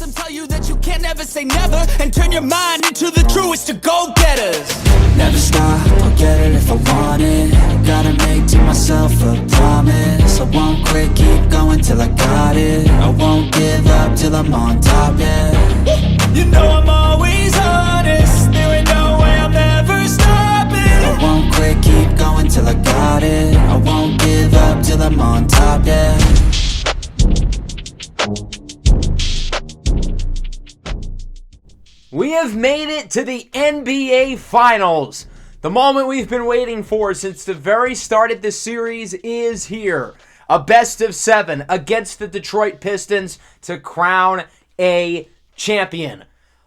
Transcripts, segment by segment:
them tell you that you can't never say never, and turn your mind into the truest of go-getters. Never stop, I'll get it if I want it. Gotta make to myself a promise. I won't quit, keep going till I got it. I won't give up till I'm on top, yeah. You know I'm always honest, there ain't no way I'm never stopping. I won't quit, keep going till I got it. I won't give up till I'm on top, yeah. We have made it to the NBA Finals. The moment we've been waiting for since the very start of this series is here. A best of 7 against the Detroit Pistons to crown a champion.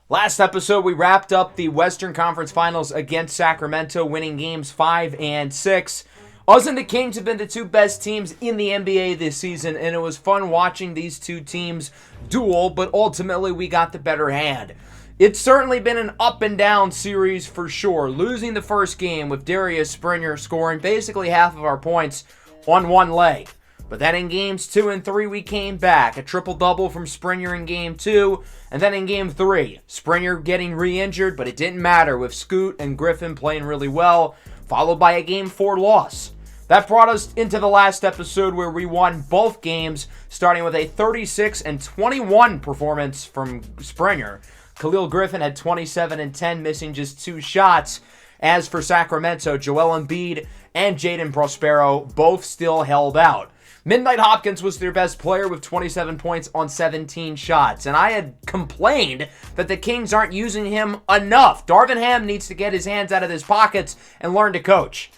Last episode, we wrapped up the Western Conference Finals against Sacramento, winning games 5 and 6. Us and the Kings have been the two best teams in the NBA this season, and it was fun watching these two teams duel, but ultimately we got the better hand. It's certainly been an up and down series for sure. Losing the first game with Darius Springer scoring basically half of our points on one leg. But then in games 2 and 3, we came back. A triple-double from Springer in game 2. And then in game 3, Springer getting re-injured, but it didn't matter with Scoot and Griffin playing really well, followed by a game 4 loss. That brought us into the last episode where we won both games, starting with a 36 and 21 performance from Springer. Khalil Griffin had 27 and 10, missing just 2 shots. As for Sacramento, Joel Embiid and Jaden Prospero both still held out. Midnight Hopkins was their best player with 27 points on 17 shots. And I had complained that the Kings aren't using him enough. Darvin Ham needs to get his hands out of his pockets and learn to coach.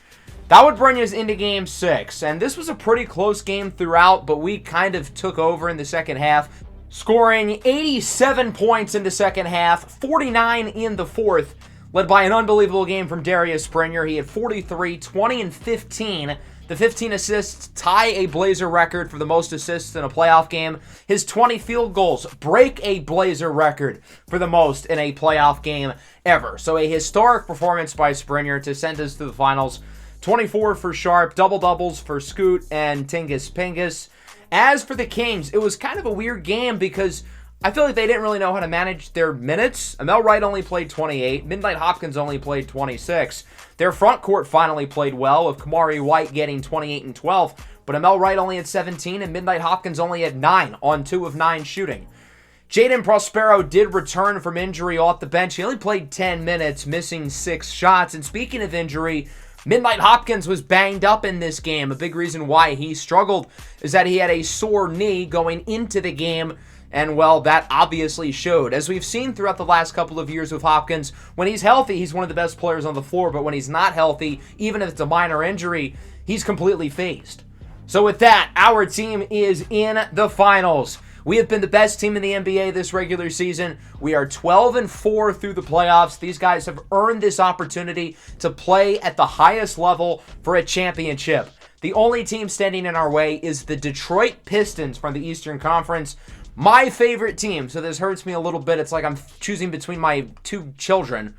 That would bring us into game 6. And this was a pretty close game throughout, but we kind of took over in the second half, scoring 87 points in the second half, 49 in the fourth, led by an unbelievable game from Darius Springer. He had 43, 20, and 15. The 15 assists tie a Blazer record for the most assists in a playoff game. His 20 field goals break a Blazer record for the most in a playoff game ever. So a historic performance by Springer to send us to the finals. 24 for Sharp, double-doubles for Scoot and Tingus Pingus. As for the Kings, it was kind of a weird game because I feel like they didn't really know how to manage their minutes. Amel Wright only played 28. Midnight Hopkins only played 26. Their front court finally played well, with Kamari White getting 28 and 12. But Amel Wright only had 17, and Midnight Hopkins only had 9 on 2 of 9 shooting. Jaden Prospero did return from injury off the bench. He only played 10 minutes, missing 6 shots. And speaking of injury, Midnight Hopkins was banged up in this game. A big reason why he struggled is that he had a sore knee going into the game. And, well, that obviously showed. As we've seen throughout the last couple of years with Hopkins, when he's healthy, he's one of the best players on the floor. But when he's not healthy, even if it's a minor injury, he's completely phased. So with that, our team is in the finals. We have been the best team in the NBA this regular season. We are 12-4 through the playoffs. These guys have earned this opportunity to play at the highest level for a championship. The only team standing in our way is the Detroit Pistons from the Eastern Conference. My favorite team, so this hurts me a little bit. It's like I'm choosing between my 2 children.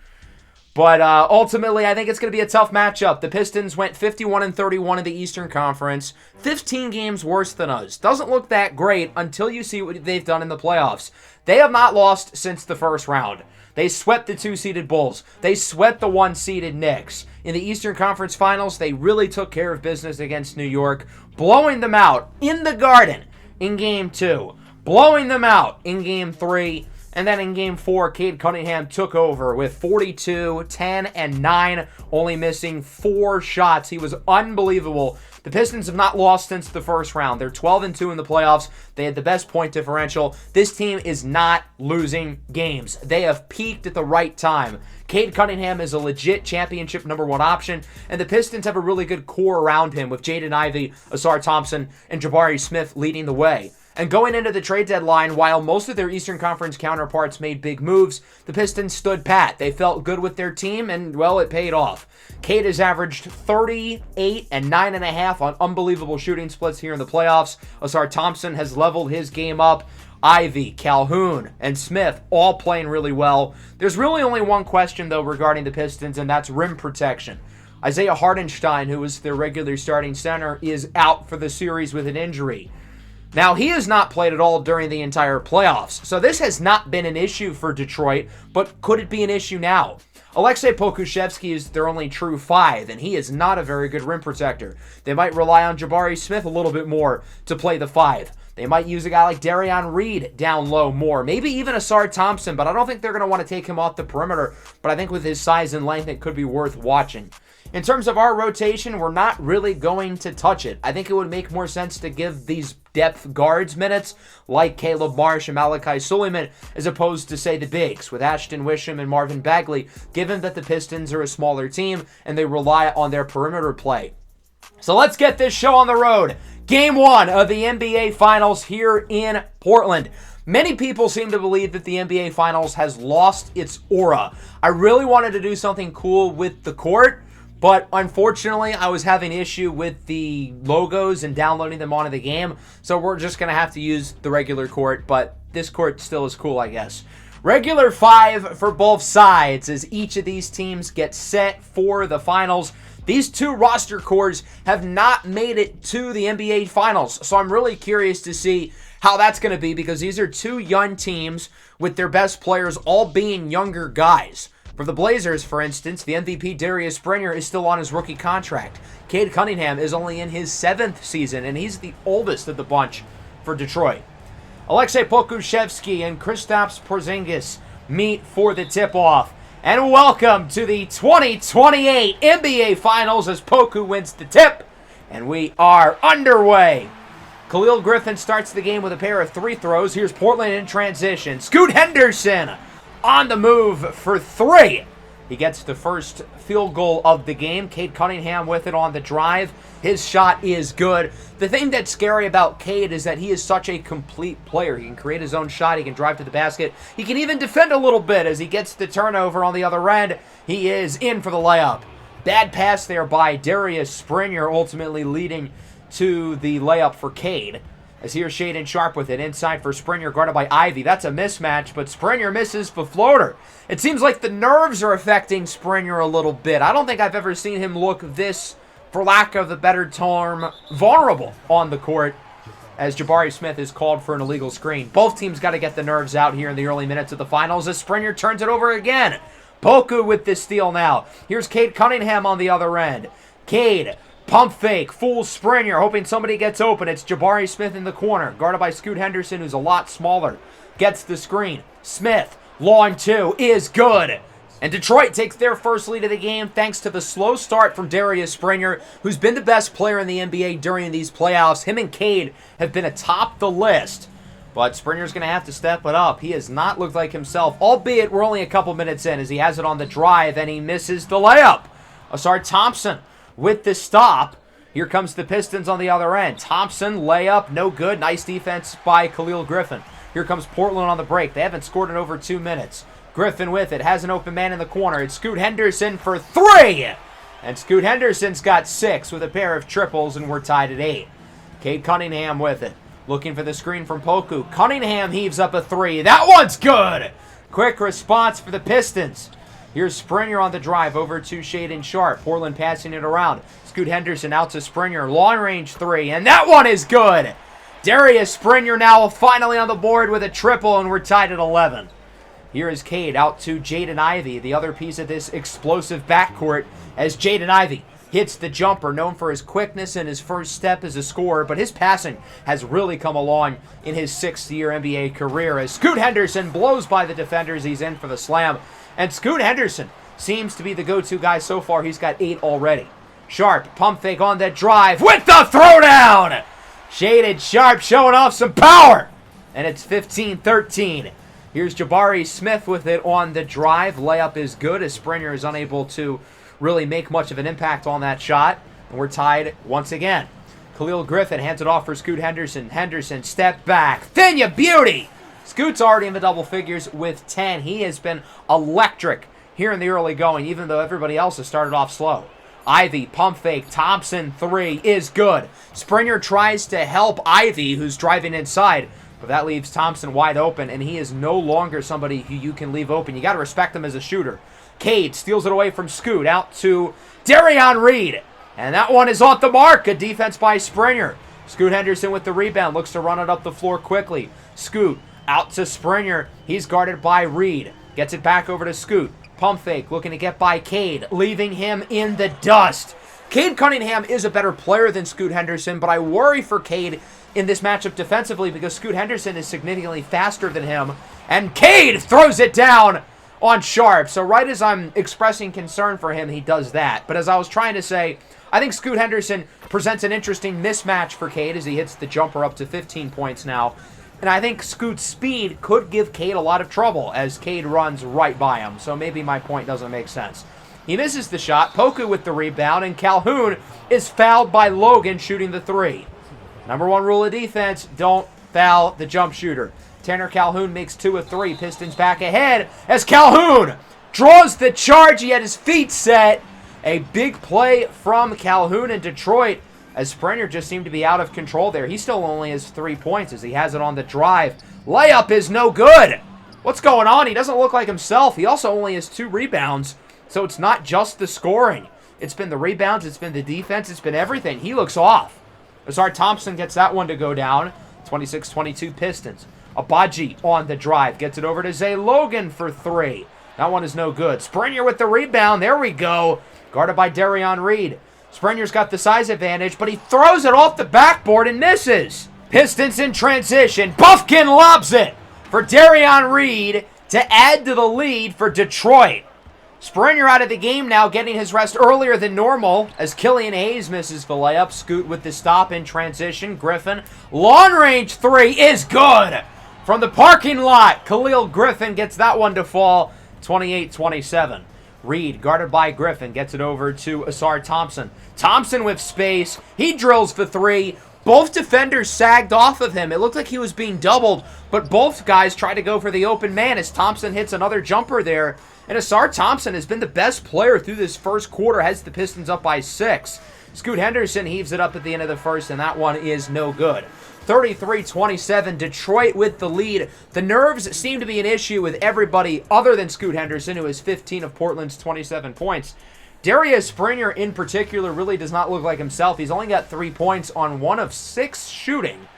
But ultimately, I think it's going to be a tough matchup. The Pistons went 51-31 in the Eastern Conference. 15 games worse than us. Doesn't look that great until you see what they've done in the playoffs. They have not lost since the first round. They swept the 2-seeded Bulls. They swept the 1-seeded Knicks. In the Eastern Conference Finals, they really took care of business against New York, blowing them out in the Garden in Game 2, blowing them out in Game 3, and then in Game 4, Cade Cunningham took over with 42, 10, and 9, only missing 4 shots. He was unbelievable. The Pistons have not lost since the first round. They're 12-2 in the playoffs. They had the best point differential. This team is not losing games. They have peaked at the right time. Cade Cunningham is a legit championship number 1 option, and the Pistons have a really good core around him with Jaden Ivey, Asar Thompson, and Jabari Smith leading the way. And going into the trade deadline, while most of their Eastern Conference counterparts made big moves, the Pistons stood pat. They felt good with their team, and, well, it paid off. Cade has averaged 38 and 9.5 on unbelievable shooting splits here in the playoffs. Asar Thompson has leveled his game up. Ivy, Calhoun, and Smith all playing really well. There's really only one question, though, regarding the Pistons, and that's rim protection. Isaiah Hartenstein, who is their regular starting center, is out for the series with an injury. Now, he has not played at all during the entire playoffs, so this has not been an issue for Detroit, but could it be an issue now? Aleksej Pokusevski is their only true 5, and he is not a very good rim protector. They might rely on Jabari Smith a little bit more to play the 5. They might use a guy like Darian Reed down low more, maybe even Asar Thompson, but I don't think they're going to want to take him off the perimeter, but I think with his size and length, it could be worth watching. In terms of our rotation, we're not really going to touch it. I think it would make more sense to give these depth guards minutes like Caleb Marsh and Malachi Suleiman as opposed to, say, the bigs with Ashton Wisham and Marvin Bagley, given that the Pistons are a smaller team and they rely on their perimeter play. So let's get this show on the road. Game 1 of the NBA Finals here in Portland. Many people seem to believe that the NBA Finals has lost its aura. I really wanted to do something cool with the court, but unfortunately, I was having issue with the logos and downloading them onto the game, so we're just going to have to use the regular court, but this court still is cool, I guess. Regular 5 for both sides as each of these teams get set for the finals. These two roster cores have not made it to the NBA Finals, so I'm really curious to see how that's going to be because these are two young teams with their best players all being younger guys. For the Blazers, for instance, the MVP Darius Springer is still on his rookie contract. Cade Cunningham is only in his 7th season, and he's the oldest of the bunch for Detroit. Aleksej Pokusevski and Kristaps Porzingis meet for the tip-off. And welcome to the 2028 NBA Finals as Poku wins the tip, and we are underway. Khalil Griffin starts the game with a pair of 3 throws. Here's Portland in transition. Scoot Henderson on the move for 3. He gets the first field goal of the game. Cade Cunningham with it on the drive. His shot is good. The thing that's scary about Cade is that he is such a complete player. He can create his own shot. He can drive to the basket. He can even defend a little bit as he gets the turnover on the other end. He is in for the layup. Bad pass there by Darius Springer, ultimately leading to the layup for Cade. As here's Shaedon Sharpe with it inside for Springer, guarded by Ivy. That's a mismatch, but Springer misses the floater. It seems like the nerves are affecting Springer a little bit. I don't think I've ever seen him look this, for lack of a better term, vulnerable on the court as Jabari Smith is called for an illegal screen. Both teams got to get the nerves out here in the early minutes of the finals as Springer turns it over again. Poku with the steal now. Here's Cade Cunningham on the other end. Cade, pump fake, fools Springer, hoping somebody gets open. It's Jabari Smith in the corner, guarded by Scoot Henderson, who's a lot smaller. Gets the screen. Smith, long 2, is good. And Detroit takes their first lead of the game thanks to the slow start from Darius Springer, who's been the best player in the NBA during these playoffs. Him and Cade have been atop the list. But Springer's going to have to step it up. He has not looked like himself, albeit we're only a couple minutes in as he has it on the drive and he misses the layup. Asar Thompson with the stop. Here comes the Pistons on the other end. Thompson, layup, no good. Nice defense by Khalil Griffin. Here comes Portland on the break. They haven't scored in over 2 minutes. Griffin with it, has an open man in the corner. It's Scoot Henderson for 3! And Scoot Henderson's got 6 with a pair of triples, and we're tied at 8. Cade Cunningham with it, looking for the screen from Poku. Cunningham heaves up a 3. That one's good! Quick response for the Pistons. Here's Springer on the drive over to Shaedon Sharpe. Portland passing it around. Scoot Henderson out to Springer. Long range 3, and that one is good! Darius Springer now finally on the board with a triple, and we're tied at 11. Here is Cade out to Jaden Ivey, the other piece of this explosive backcourt, as Jaden Ivey hits the jumper, known for his quickness and his first step as a scorer, but his passing has really come along in his 6th-year NBA career as Scoot Henderson blows by the defenders. He's in for the slam, and Scoot Henderson seems to be the go-to guy so far. He's got 8 already. Sharpe, pump fake on that drive with the throwdown! Shaedon Sharpe showing off some power, and it's 15-13. Here's Jabari Smith with it on the drive. Layup is good as Springer is unable to really make much of an impact on that shot. And we're tied once again. Khalil Griffin hands it off for Scoot Henderson. Henderson, step back. Thin ya beauty! Scoot's already in the double figures with 10. He has been electric here in the early going, even though everybody else has started off slow. Ivy, pump fake, Thompson, 3 is good. Springer tries to help Ivy, who's driving inside, but that leaves Thompson wide open, and he is no longer somebody who you can leave open. You got to respect him as a shooter. Cade steals it away from Scoot, out to Darian Reed, and that one is off the mark. A defense by Springer. Scoot Henderson with the rebound. Looks to run it up the floor quickly. Scoot out to Springer. He's guarded by Reed. Gets it back over to Scoot. Pump fake, looking to get by Cade, leaving him in the dust. Cade Cunningham is a better player than Scoot Henderson, but I worry for Cade in this matchup defensively because Scoot Henderson is significantly faster than him, and Cade throws it down on Sharp. So right as I'm expressing concern for him, he does that. But as I was trying to say, I think Scoot Henderson presents an interesting mismatch for Cade as he hits the jumper up to 15 points now. And I think Scoot's speed could give Cade a lot of trouble as Cade runs right by him. So maybe my point doesn't make sense. He misses the shot. Poku with the rebound. And Calhoun is fouled by Logan shooting the three. Number one rule of defense, don't foul the jump shooter. Tanner Calhoun makes 2 of 3. Pistons back ahead as Calhoun draws the charge. He had his feet set. A big play from Calhoun in Detroit as Springer just seemed to be out of control there. He still only has 3 points as he has it on the drive. Layup is no good. What's going on? He doesn't look like himself. He also only has 2 rebounds. So it's not just the scoring. It's been the rebounds. It's been the defense. It's been everything. He looks off. Azar Thompson gets that one to go down. 26-22 Pistons. Abaji on the drive. Gets it over to Zay Logan for 3. That one is no good. Springer with the rebound. There we go. Guarded by Darion Reed. Springer's got the size advantage, but he throws it off the backboard and misses. Pistons in transition. Buffkin lobs it for Darion Reed to add to the lead for Detroit. Springer out of the game now, getting his rest earlier than normal as Killian Hayes misses the layup. Scoot with the stop in transition. Griffin, long range 3 is good. From the parking lot, Khalil Griffin gets that one to fall. 28-27. Reed, guarded by Griffin, gets it over to Asar Thompson. Thompson with space. He drills for 3. Both defenders sagged off of him. It looked like he was being doubled, but both guys tried to go for the open man as Thompson hits another jumper there. And Asar Thompson has been the best player through this first quarter, has the Pistons up by 6. Scoot Henderson heaves it up at the end of the first, and that one is no good. 33-27, Detroit with the lead. The nerves seem to be an issue with everybody other than Scoot Henderson, who has 15 of Portland's 27 points. Darius Springer, in particular, really does not look like himself. He's only got 3 points on 1 of 6 shooting,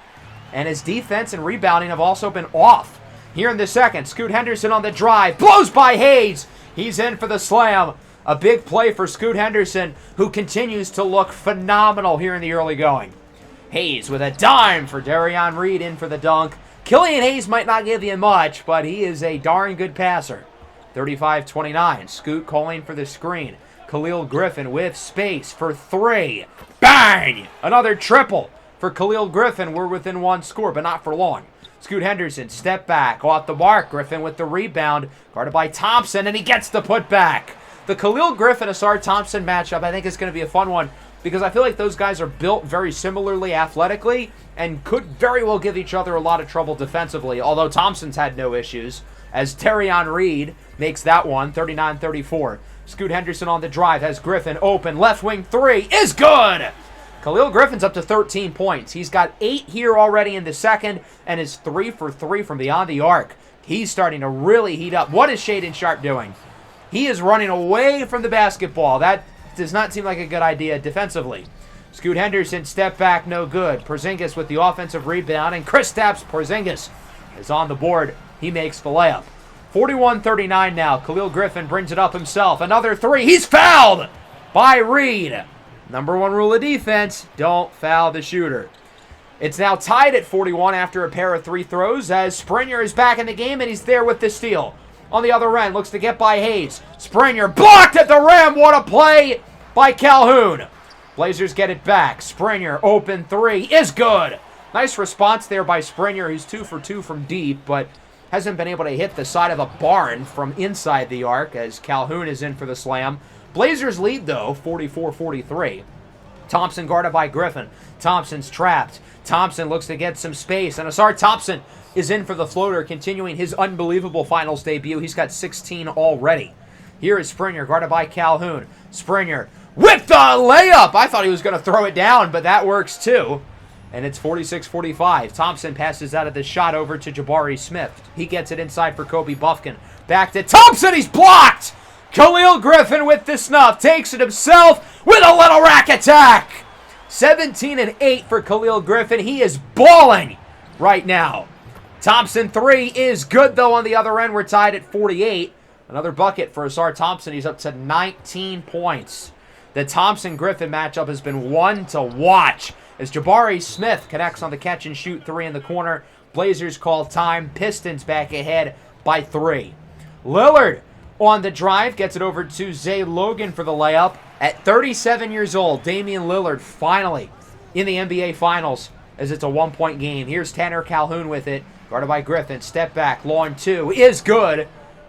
and his defense and rebounding have also been off. Here in the second, Scoot Henderson on the drive, blows by Hayes. He's in for the slam. A big play for Scoot Henderson, who continues to look phenomenal here in the early going. Hayes with a dime for Darion Reed in for the dunk. Killian Hayes might not give you much, but he is a darn good passer. 35-29, Scoot calling for the screen. Khalil Griffin with space for 3. Bang! Another triple for Khalil Griffin. We're within 1 score, but not for long. Scoot Henderson, step back, off the mark. Griffin with the rebound, guarded by Thompson, and he gets the putback. The Khalil Griffin-Asar Thompson matchup, I think, is going to be a fun one because I feel like those guys are built very similarly athletically and could very well give each other a lot of trouble defensively, although Thompson's had no issues, as Darion Reed makes that one, 39-34. Scoot Henderson on the drive, has Griffin open, left wing 3 is good! Khalil Griffin's up to 13 points. He's got 8 here already in the second and is 3 for 3 from beyond the arc. He's starting to really heat up. What is Shaedon Sharpe doing? He is running away from the basketball. That does not seem like a good idea defensively. Scoot Henderson, step back, no good. Porzingis with the offensive rebound, and Kristaps Porzingis is on the board. He makes the layup. 41-39 now. Khalil Griffin brings it up himself. Another 3. He's fouled by Reed. Number 1 rule of defense, don't foul the shooter. It's now tied at 41 after a pair of 3 throws as Springer is back in the game, and he's there with the steal. On the other end, looks to get by Hayes. Springer blocked at the rim. What a play by Calhoun. Blazers get it back. Springer, open 3 is good. Nice response there by Springer, who's 2 for 2 from deep, but hasn't been able to hit the side of the barn from inside the arc as Calhoun is in for the slam. Blazers lead, though, 44-43. Thompson guarded by Griffin. Thompson's trapped. Thompson looks to get some space, and Asar Thompson is in for the floater, continuing his unbelievable finals debut. He's got 16 already. Here is Springer, guarded by Calhoun. Springer with the layup. I thought he was going to throw it down, but that works too. And it's 46-45. Thompson passes out of the shot over to Jabari Smith. He gets it inside for Kobe Buffkin. Back to Thompson. He's blocked. Khalil Griffin with the snuff. Takes it himself with a little rack attack. 17 and 8 for Khalil Griffin. He is balling right now. Thompson 3 is good, though, on the other end. We're tied at 48. Another bucket for Asar Thompson. He's up to 19 points. The Thompson-Griffin matchup has been one to watch as Jabari Smith connects on the catch-and-shoot 3 in the corner. Blazers call time. Pistons back ahead by 3. Lillard on the drive gets it over to Zay Logan for the layup. At 37 years old, Damian Lillard finally in the NBA Finals as it's a one-point game. Here's Tanner Calhoun with it, guarded by Griffin. Step back, long 2 is good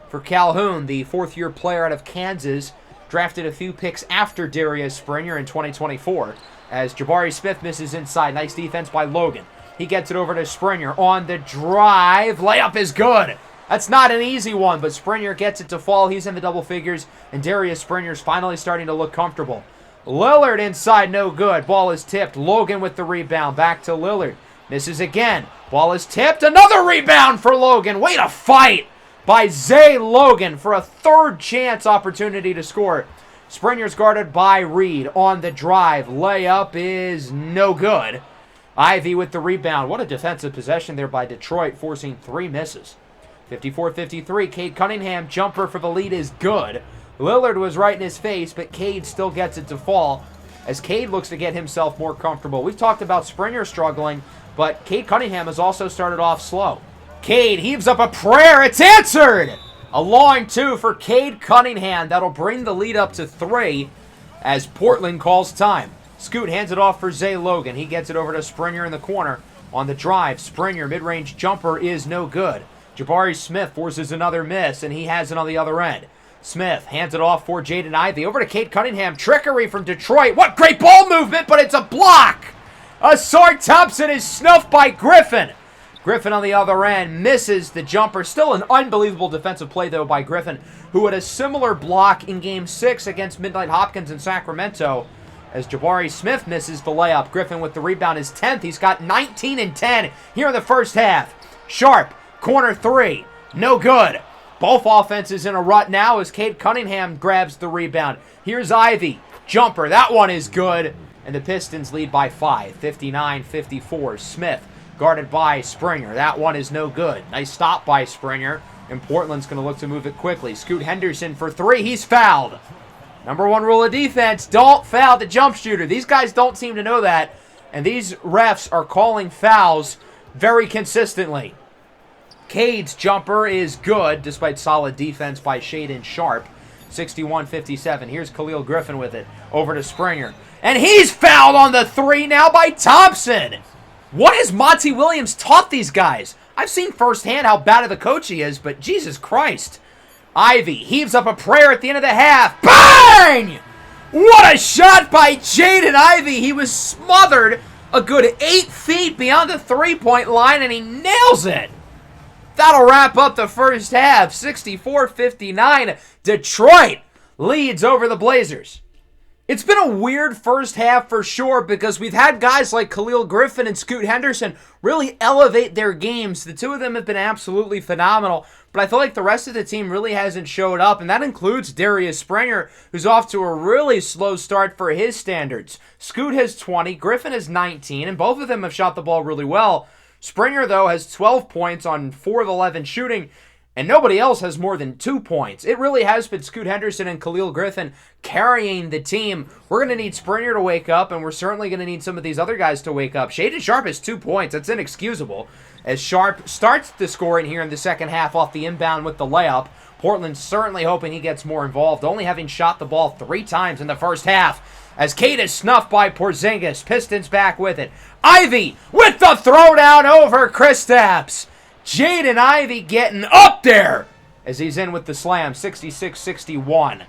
for Calhoun, the fourth-year player out of Kansas. Drafted a few picks after Darius Springer in 2024 as Jabari Smith misses inside. Nice defense by Logan. He gets it over to Springer on the drive. Layup is good. That's not an easy one, but Springer gets it to fall. He's in the double figures, and Darius Springer's finally starting to look comfortable. Lillard inside, no good. Ball is tipped. Logan with the rebound. Back to Lillard. Misses again. Ball is tipped. Another rebound for Logan. Way to fight by Zay Logan for a third chance opportunity to score. Springer's guarded by Reed on the drive. Layup is no good. Ivy with the rebound. What a defensive possession there by Detroit, forcing 3 misses. 54-53, Cade Cunningham jumper for the lead is good. Lillard was right in his face, but Cade still gets it to fall as Cade looks to get himself more comfortable. We've talked about Springer struggling, but Cade Cunningham has also started off slow. Cade heaves up a prayer. It's answered! A long 2 for Cade Cunningham. That'll bring the lead up to 3 as Portland calls time. Scoot hands it off for Zay Logan. He gets it over to Springer in the corner. On the drive, Springer mid-range jumper is no good. Jabari Smith forces another miss, and he has it on the other end. Smith hands it off for Jaden Ivey. Over to Cade Cunningham. Trickery from Detroit. What great ball movement, but it's a block! Asar Thompson is snuffed by Griffin. Griffin on the other end misses the jumper. Still an unbelievable defensive play, though, by Griffin, who had a similar block in Game 6 against Midnight Hopkins in Sacramento. As Jabari Smith misses the layup. Griffin with the rebound is 10th. He's got 19 and 10 here in the first half. Sharp. Corner 3, no good. Both offenses in a rut now as Cade Cunningham grabs the rebound. Here's Ivy, jumper, that one is good. And the Pistons lead by 5, 59-54. Smith guarded by Springer, that one is no good. Nice stop by Springer, and Portland's going to look to move it quickly. Scoot Henderson for 3, he's fouled. Number 1 rule of defense, don't foul the jump shooter. These guys don't seem to know that, and these refs are calling fouls very consistently. Cade's jumper is good, despite solid defense by Shaedon Sharpe. 61-57. Here's Khalil Griffin with it. Over to Springer. And he's fouled on the 3 now by Thompson. What has Monty Williams taught these guys? I've seen firsthand how bad of a coach he is, but Jesus Christ. Ivy heaves up a prayer at the end of the half. Bang! What a shot by Jaden Ivey. He was smothered a good 8 feet beyond the three-point line, and he nails it. That'll wrap up the first half. 64-59. Detroit leads over the Blazers. It's been a weird first half for sure because we've had guys like Khalil Griffin and Scoot Henderson really elevate their games. The two of them have been absolutely phenomenal, but I feel like the rest of the team really hasn't showed up, and that includes Darius Springer, who's off to a really slow start for his standards. Scoot has 20, Griffin has 19, and both of them have shot the ball really well. Springer, though, has 12 points on 4 of 11 shooting, and nobody else has more than 2 points. It really has been Scoot Henderson and Khalil Griffin carrying the team. We're going to need Springer to wake up, and we're certainly going to need some of these other guys to wake up. Shaedon Sharpe has 2 points. That's inexcusable. As Sharpe starts the scoring here in the second half off the inbound with the layup, Portland's certainly hoping he gets more involved, only having shot the ball 3 times in the first half. As Cade is snuffed by Porzingis. Pistons back with it. Ivy with the throwdown over Kristaps. Jaden Ivey getting up there as he's in with the slam. 66-61.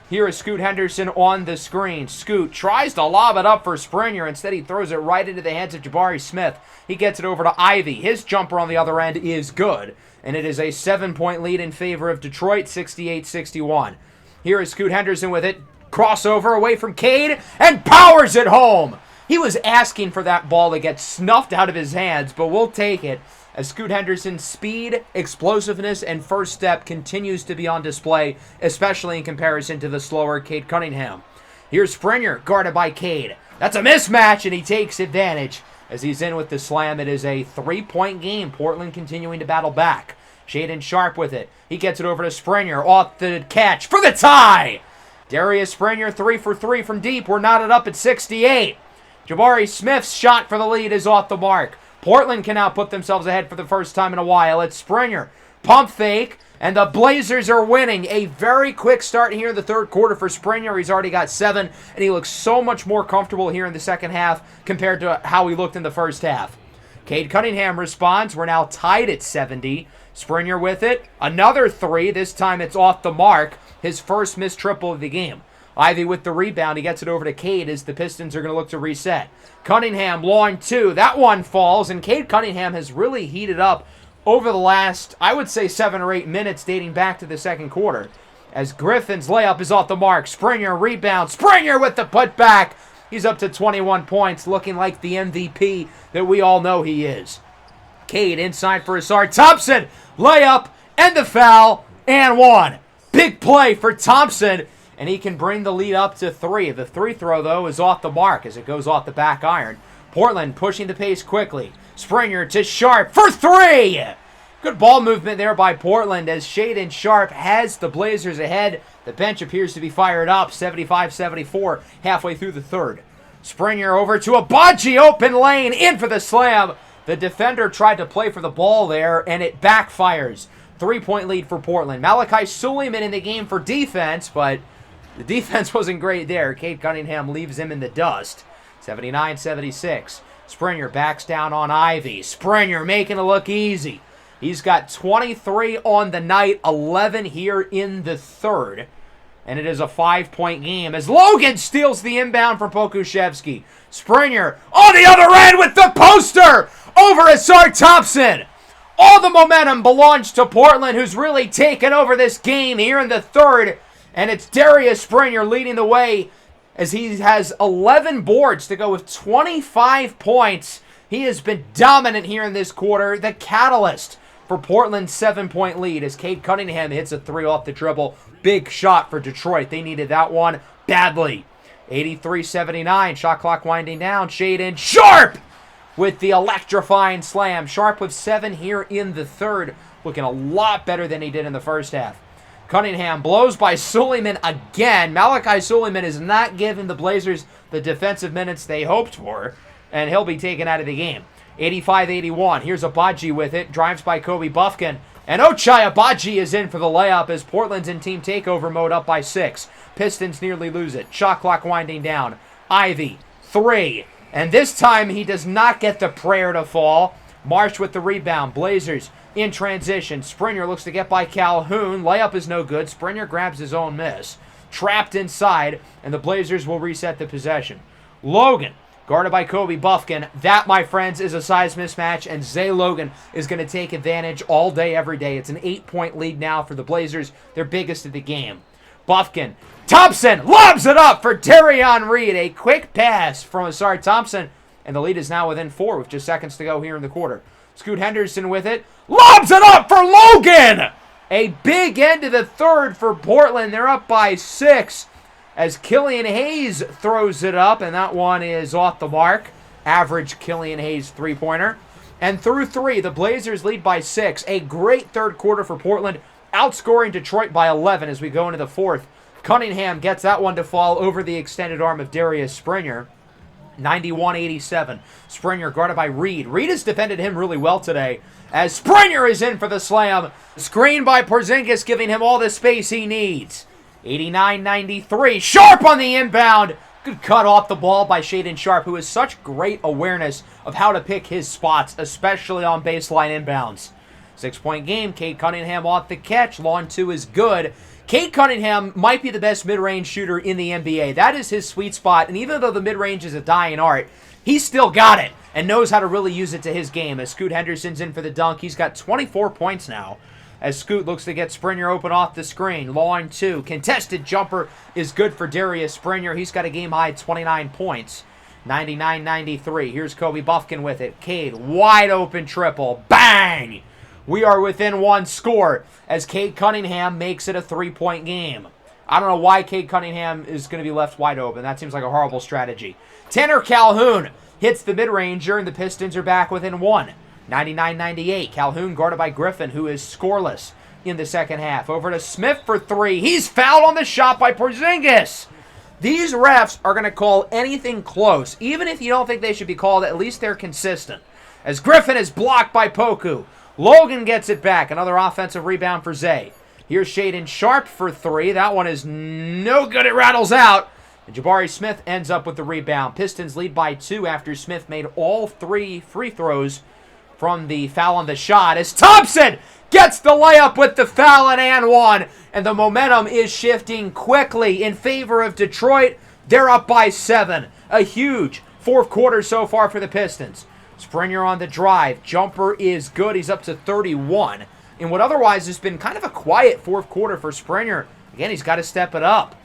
Here is Scoot Henderson on the screen. Scoot tries to lob it up for Springer. Instead, he throws it right into the hands of Jabari Smith. He gets it over to Ivy. His jumper on the other end is good. And it is a 7-point lead in favor of Detroit, 68-61. Here is Scoot Henderson with it. Crossover away from Cade and powers it home. He was asking for that ball to get snuffed out of his hands, but we'll take it as Scoot Henderson's speed, explosiveness, and first step continues to be on display, especially in comparison to the slower Cade Cunningham. Here's Springer, guarded by Cade. That's a mismatch, and he takes advantage as he's in with the slam. It is a 3-point game. Portland continuing to battle back. Shaedon Sharpe with it. He gets it over to Springer. Off the catch for the tie. Darius Springer 3 for 3 from deep. We're knotted up at 68. Jabari Smith's shot for the lead is off the mark. Portland can now put themselves ahead for the first time in a while. It's Springer. Pump fake. And the Blazers are winning. A very quick start here in the third quarter for Springer. He's already got 7, and he looks so much more comfortable here in the second half compared to how he looked in the first half. Cade Cunningham responds. We're now tied at 70. Springer with it. Another 3. This time it's off the mark. His first missed triple of the game. Ivy with the rebound. He gets it over to Cade as the Pistons are going to look to reset. Cunningham, long 2. That one falls, and Cade Cunningham has really heated up over the last, I would say, 7 or 8 minutes dating back to the second quarter. As Griffin's layup is off the mark. Springer rebound. Springer with the putback. He's up to 21 points, looking like the MVP that we all know he is. Cade inside for Ausar Thompson. Layup and the foul and 1. Big play for Thompson, and he can bring the lead up to 3. The 3 throw, though, is off the mark as it goes off the back iron. Portland pushing the pace quickly. Springer to Sharpe for 3. Good ball movement there by Portland as Shaedon Sharpe has the Blazers ahead. The bench appears to be fired up, 75-74, halfway through the third. Springer over to Agbaji, open lane, in for the slam. The defender tried to play for the ball there, and it backfires. 3-point lead for Portland. Malachi Suleiman in the game for defense, but the defense wasn't great there. Cade Cunningham leaves him in the dust. 79-76. Springer backs down on Ivy. Springer making it look easy. He's got 23 on the night, 11 here in the third. And it is a 5-point game as Logan steals the inbound from Pokusevski. Springer on the other end with the poster over Ausar Thompson. All the momentum belongs to Portland, who's really taken over this game here in the third. And it's Darius Springer leading the way as he has 11 boards to go with 25 points. He has been dominant here in this quarter. The catalyst for Portland's 7-point lead as Cade Cunningham hits a 3 off the dribble. Big shot for Detroit. They needed that one badly. 83-79. Shot clock winding down. Shaedon Sharpe with the electrifying slam. Sharpe with 7 here in the third. Looking a lot better than he did in the first half. Cunningham blows by Suleiman again. Malachi Suleiman is not giving the Blazers the defensive minutes they hoped for, and he'll be taken out of the game. 85-81. Here's Agbaji with it. Drives by Kobe Buffkin. And Ochai Agbaji is in for the layup as Portland's in team takeover mode up by 6. Pistons nearly lose it. Shot clock winding down. Ivy, 3. And this time he does not get the prayer to fall. Marsh with the rebound. Blazers in transition. Springer looks to get by Calhoun. Layup is no good. Springer grabs his own miss. Trapped inside, and the Blazers will reset the possession. Logan, guarded by Kobe Buffkin. That, my friends, is a size mismatch, and Zay Logan is going to take advantage all day, every day. It's an 8-point lead now for the Blazers, their biggest of the game. Buffkin. Thompson lobs it up for Terrion Reed. A quick pass from Ausar Thompson, and the lead is now within 4 with just seconds to go here in the quarter. Scoot Henderson with it. Lobs it up for Logan! A big end to the third for Portland. They're up by 6 as Killian Hayes throws it up, and that one is off the mark. Average Killian Hayes three-pointer. And through 3, the Blazers lead by 6. A great third quarter for Portland, outscoring Detroit by 11 as we go into the fourth. Cunningham gets that one to fall over the extended arm of Darius Springer. 91-87. Springer guarded by Reed. Reed has defended him really well today as Springer is in for the slam. Screen by Porzingis giving him all the space he needs. 89-93. Sharpe on the inbound. Good cut off the ball by Shaedon Sharpe, who has such great awareness of how to pick his spots, especially on baseline inbounds. 6-point game. Cade Cunningham off the catch. Long 2 is good. Cade Cunningham might be the best mid-range shooter in the NBA. That is his sweet spot, and even though the mid-range is a dying art, he's still got it and knows how to really use it to his game. As Scoot Henderson's in for the dunk, he's got 24 points now. As Scoot looks to get Springer open off the screen. Long 2. Contested jumper is good for Darius Springer. He's got a game-high 29 points. 99-93. Here's Kobe Buffkin with it. Cade, wide open triple. Bang! We are within 1 score as Cade Cunningham makes it a 3-point game. I don't know why Cade Cunningham is going to be left wide open. That seems like a horrible strategy. Tanner Calhoun hits the mid-ranger, and the Pistons are back within one. 99-98. Calhoun guarded by Griffin, who is scoreless in the second half. Over to Smith for three. He's fouled on the shot by Porzingis. These refs are going to call anything close. Even if you don't think they should be called, at least they're consistent. As Griffin is blocked by Poku. Logan gets it back. Another offensive rebound for Zay. Here's Shaedon Sharpe for three. That one is no good. It rattles out. And Jabari Smith ends up with the rebound. Pistons lead by 2 after Smith made all 3 free throws from the foul on the shot. As Thompson gets the layup with the foul and one. And the momentum is shifting quickly in favor of Detroit. They're up by 7. A huge fourth quarter so far for the Pistons. Springer on the drive. Jumper is good. He's up to 31. In what otherwise has been kind of a quiet fourth quarter for Springer. Again, he's got to step it up.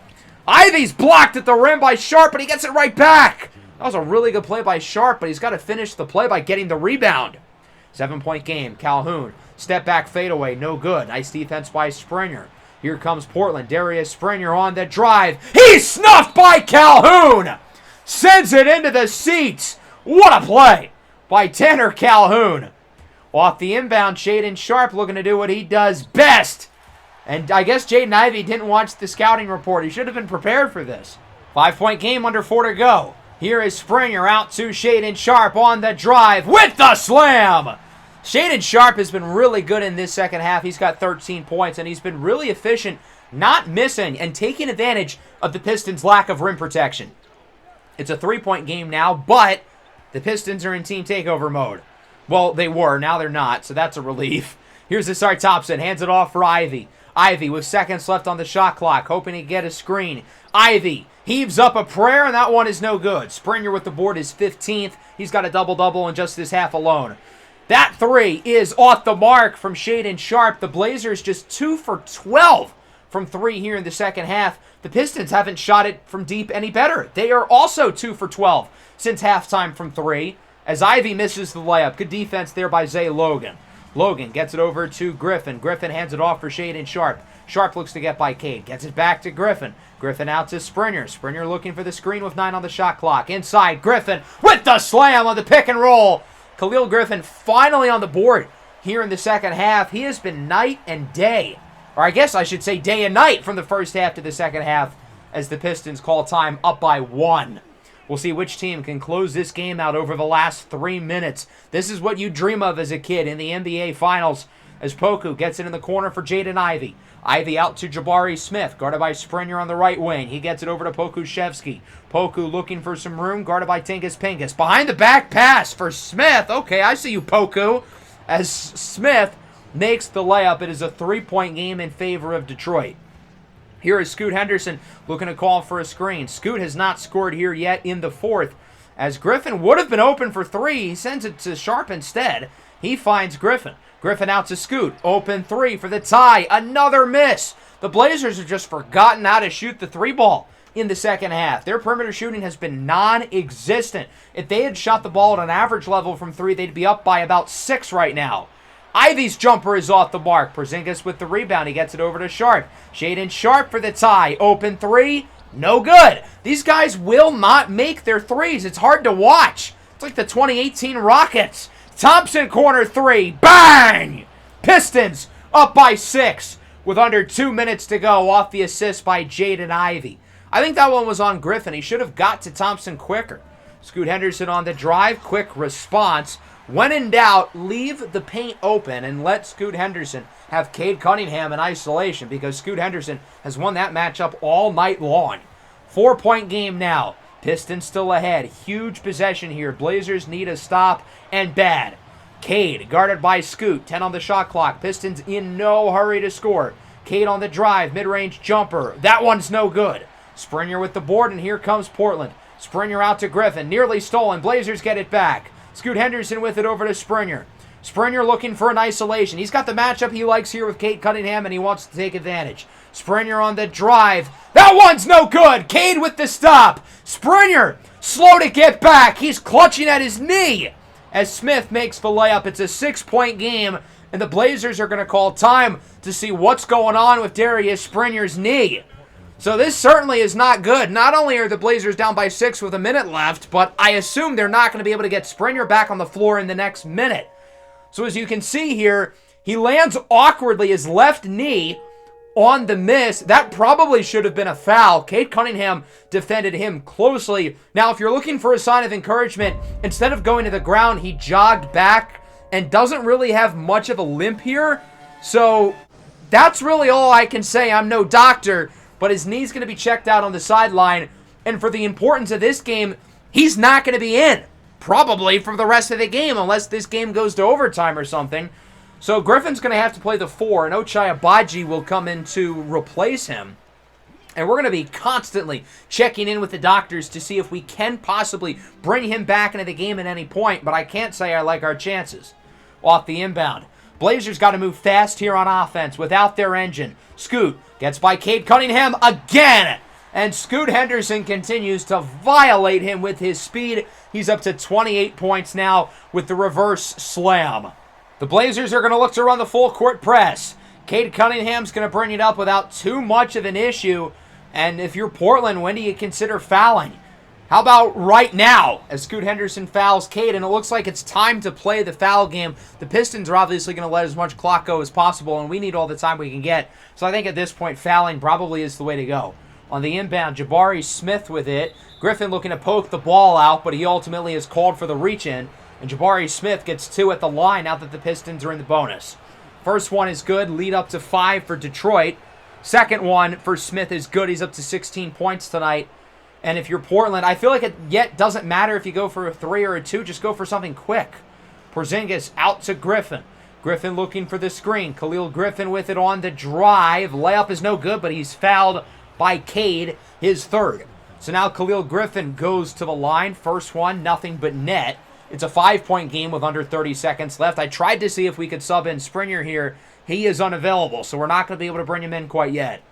Ivy's blocked at the rim by Sharpe, but he gets it right back. That was a really good play by Sharpe, but he's got to finish the play by getting the rebound. 7-point game. Calhoun. Step back fadeaway. No good. Nice defense by Springer. Here comes Portland. Darius Springer on the drive. He's snuffed by Calhoun. Sends it into the seats. What a play by Tanner Calhoun. Off the inbound, Shaedon Sharpe looking to do what he does best. And I guess Jaden Ivey didn't watch the scouting report. He should have been prepared for this. 5-point game, under 4 to go. Here is Springer out to Shaedon Sharpe on the drive with the slam. Shaedon Sharpe has been really good in this second half. He's got 13 points, and he's been really efficient, not missing, and taking advantage of the Pistons' lack of rim protection. It's a 3-point game now, but the Pistons are in team takeover mode. Well, they were. Now they're not, so that's a relief. Here's Asar Thompson. Hands it off for Ivey. Ivey with seconds left on the shot clock, hoping to get a screen. Ivey heaves up a prayer, and that one is no good. Springer with the board is 15th. He's got a double-double in just this half alone. That three is off the mark from Shaedon Sharpe. The Blazers just 2 for 12 from 3 here in the second half. The Pistons haven't shot it from deep any better. They are also 2 for 12 since halftime from 3. As Ivey misses the layup. Good defense there by Zay Logan. Logan gets it over to Griffin. Griffin hands it off for Shaedon Sharpe. Sharpe looks to get by Cade. Gets it back to Griffin. Griffin out to Springer. Springer looking for the screen with 9 on the shot clock. Inside, Griffin with the slam on the pick and roll. Khalil Griffin finally on the board here in the second half. He has been night and day. Or I guess I should say day and night from the first half to the second half as the Pistons call time up by 1. We'll see which team can close this game out over the last 3 minutes. This is what you dream of as a kid in the NBA Finals as Poku gets it in the corner for Jaden Ivey. Ivey out to Jabari Smith, guarded by Springer on the right wing. He gets it over to Pokuševski. Poku looking for some room, guarded by Tingus Pingus. Behind the back pass for Smith. Okay, I see you, Poku. As Smith makes the layup, it is a 3-point game in favor of Detroit. Here is Scoot Henderson looking to call for a screen. Scoot has not scored here yet in the fourth. As Griffin would have been open for 3, he sends it to Sharpe instead. He finds Griffin. Griffin out to Scoot. Open 3 for the tie. Another miss. The Blazers have just forgotten how to shoot the 3 ball in the second half. Their perimeter shooting has been non-existent. If they had shot the ball at an average level from 3, they'd be up by about 6 right now. Ivey's jumper is off the mark. Porzingis with the rebound. He gets it over to Sharpe. Shaedon Sharpe for the tie. Open 3. No good. These guys will not make their 3s. It's hard to watch. It's like the 2018 Rockets. Thompson corner 3. Bang! Pistons up by 6 with under 2 minutes to go off the assist by Jaden Ivey. I think that one was on Griffin. He should have got to Thompson quicker. Scoot Henderson on the drive. Quick response. When in doubt, leave the paint open and let Scoot Henderson have Cade Cunningham in isolation because Scoot Henderson has won that matchup all night long. 4-point game now. Pistons still ahead. Huge possession here. Blazers need a stop and bad. Cade guarded by Scoot. 10 on the shot clock. Pistons in no hurry to score. Cade on the drive. Mid-range jumper. That one's no good. Springer with the board, and here comes Portland. Springer out to Griffin. Nearly stolen. Blazers get it back. Scoot Henderson with it over to Springer. Springer looking for an isolation. He's got the matchup he likes here with Cade Cunningham, and he wants to take advantage. Springer on the drive. That one's no good. Cade with the stop. Springer slow to get back. He's clutching at his knee as Smith makes the layup. It's a 6-point game, and the Blazers are going to call time to see what's going on with Darius Springer's knee. So this certainly is not good. Not only are the Blazers down by 6 with a minute left, but I assume they're not going to be able to get Springer back on the floor in the next minute. So as you can see here, he lands awkwardly, his left knee on the miss. That probably should have been a foul. Cade Cunningham defended him closely. Now, if you're looking for a sign of encouragement, instead of going to the ground, he jogged back and doesn't really have much of a limp here. So that's really all I can say. I'm no doctor, but his knee's going to be checked out on the sideline. And for the importance of this game, he's not going to be in, probably for the rest of the game, unless this game goes to overtime or something. So Griffin's going to have to play the 4, and Ochai Agbaji will come in to replace him. And we're going to be constantly checking in with the doctors to see if we can possibly bring him back into the game at any point, but I can't say I like our chances. Off the inbound. Blazers got to move fast here on offense without their engine. Scoot gets by Cade Cunningham again. And Scoot Henderson continues to violate him with his speed. He's up to 28 points now with the reverse slam. The Blazers are going to look to run the full court press. Cade Cunningham's going to bring it up without too much of an issue. And if you're Portland, when do you consider fouling? How about right now as Scoot Henderson fouls Cade, and it looks like it's time to play the foul game. The Pistons are obviously going to let as much clock go as possible, and we need all the time we can get. So I think at this point, fouling probably is the way to go. On the inbound, Jabari Smith with it. Griffin looking to poke the ball out, but he ultimately is called for the reach-in. And Jabari Smith gets 2 at the line now that the Pistons are in the bonus. First one is good, lead up to 5 for Detroit. Second one for Smith is good. He's up to 16 points tonight. And if you're Portland, I feel like it yet doesn't matter if you go for a 3 or a 2. Just go for something quick. Porzingis out to Griffin. Griffin looking for the screen. Khalil Griffin with it on the drive. Layup is no good, but he's fouled by Cade, his third. So now Khalil Griffin goes to the line. First one, nothing but net. It's a 5-point game with under 30 seconds left. I tried to see if we could sub in Springer here. He is unavailable, so we're not going to be able to bring him in quite yet.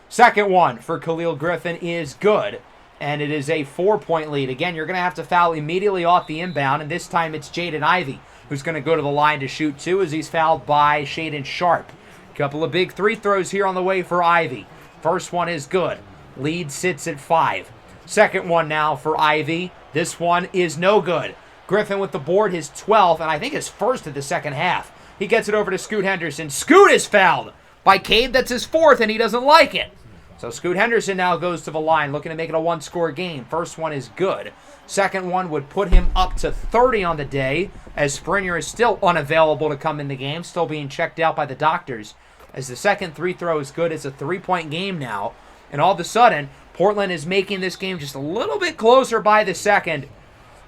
Second one for Khalil Griffin is good, and it is a 4-point lead. Again, you're going to have to foul immediately off the inbound, and this time it's Jaden Ivey who's going to go to the line to shoot 2 as he's fouled by Shaedon Sharpe. Couple of big 3 throws here on the way for Ivey. First one is good. Lead sits at 5. Second one now for Ivey. This one is no good. Griffin with the board, his 12th, and I think his first of the second half. He gets it over to Scoot Henderson. Scoot is fouled by Cade. That's his 4th, and he doesn't like it. So Scoot Henderson now goes to the line, looking to make it a 1-score game. First one is good. Second one would put him up to 30 on the day, as Springer is still unavailable to come in the game, still being checked out by the doctors. As the second 3 throw is good, it's a 3-point game now. And all of a sudden, Portland is making this game just a little bit closer by the second,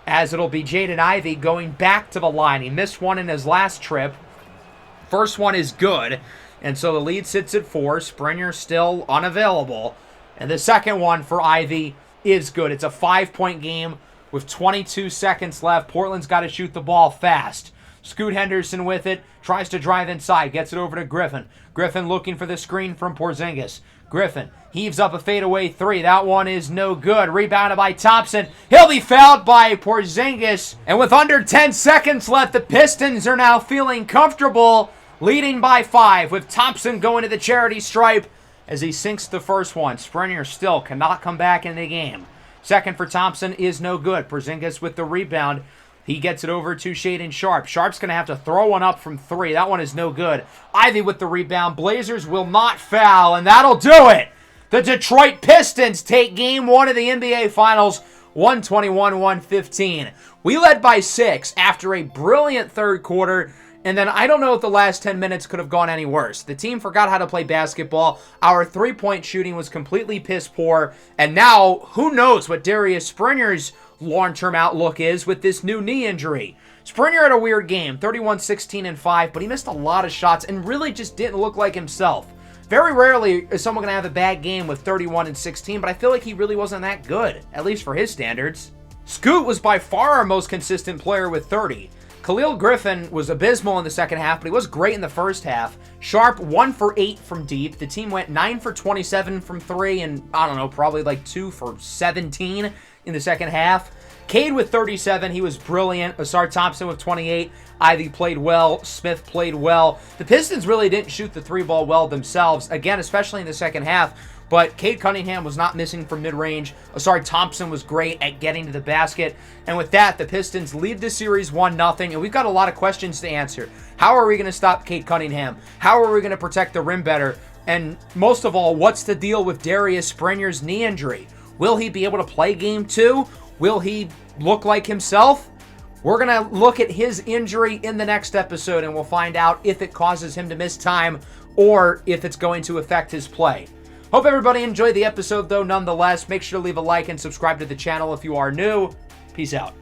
as it'll be Jaden Ivey going back to the line. He missed one in his last trip. First one is good, and so the lead sits at 4. Springer still unavailable. And the second one for Ivey is good. It's a 5-point game with 22 seconds left. Portland's got to shoot the ball fast. Scoot Henderson with it, tries to drive inside, gets it over to Griffin. Griffin looking for the screen from Porzingis. Griffin heaves up a fadeaway 3. That one is no good. Rebounded by Thompson. He'll be fouled by Porzingis. And with under 10 seconds left, the Pistons are now feeling comfortable, leading by 5, with Thompson going to the charity stripe as he sinks the first one. Springer still cannot come back in the game. Second for Thompson is no good. Porzingis with the rebound. He gets it over to Shaedon Sharpe. Sharpe's going to have to throw one up from 3. That one is no good. Ivey with the rebound. Blazers will not foul, and that'll do it. The Detroit Pistons take Game 1 of the NBA Finals, 121-115. We led by 6 after a brilliant third quarter, and then I don't know if the last 10 minutes could have gone any worse. The team forgot how to play basketball. Our 3-point shooting was completely piss poor, and now who knows what Darius Springer's long-term outlook is with this new knee injury. Springer had a weird game, 31-16-5, but he missed a lot of shots and really just didn't look like himself. Very rarely is someone going to have a bad game with 31-16, but I feel like he really wasn't that good, at least for his standards. Scoot was by far our most consistent player with 30. Khalil Griffin was abysmal in the second half, but he was great in the first half. Sharpe, 1 for 8 from deep. The team went 9 for 27 from 3, and I don't know, probably like 2 for 17 in the second half. Cade with 37, he was brilliant. Asar Thompson with 28. Ivey played well. Smith played well. The Pistons really didn't shoot the 3-ball well themselves. Again, especially in the second half, But Cade Cunningham was not missing from mid-range. Thompson was great at getting to the basket. And with that, the Pistons lead the series 1-0. And we've got a lot of questions to answer. How are we going to stop Cade Cunningham? How are we going to protect the rim better? And most of all, what's the deal with Darius Springer's knee injury? Will he be able to play game 2? Will he look like himself? We're going to look at his injury in the next episode, and we'll find out if it causes him to miss time or if it's going to affect his play. Hope everybody enjoyed the episode, though, nonetheless. Make sure to leave a like and subscribe to the channel if you are new. Peace out.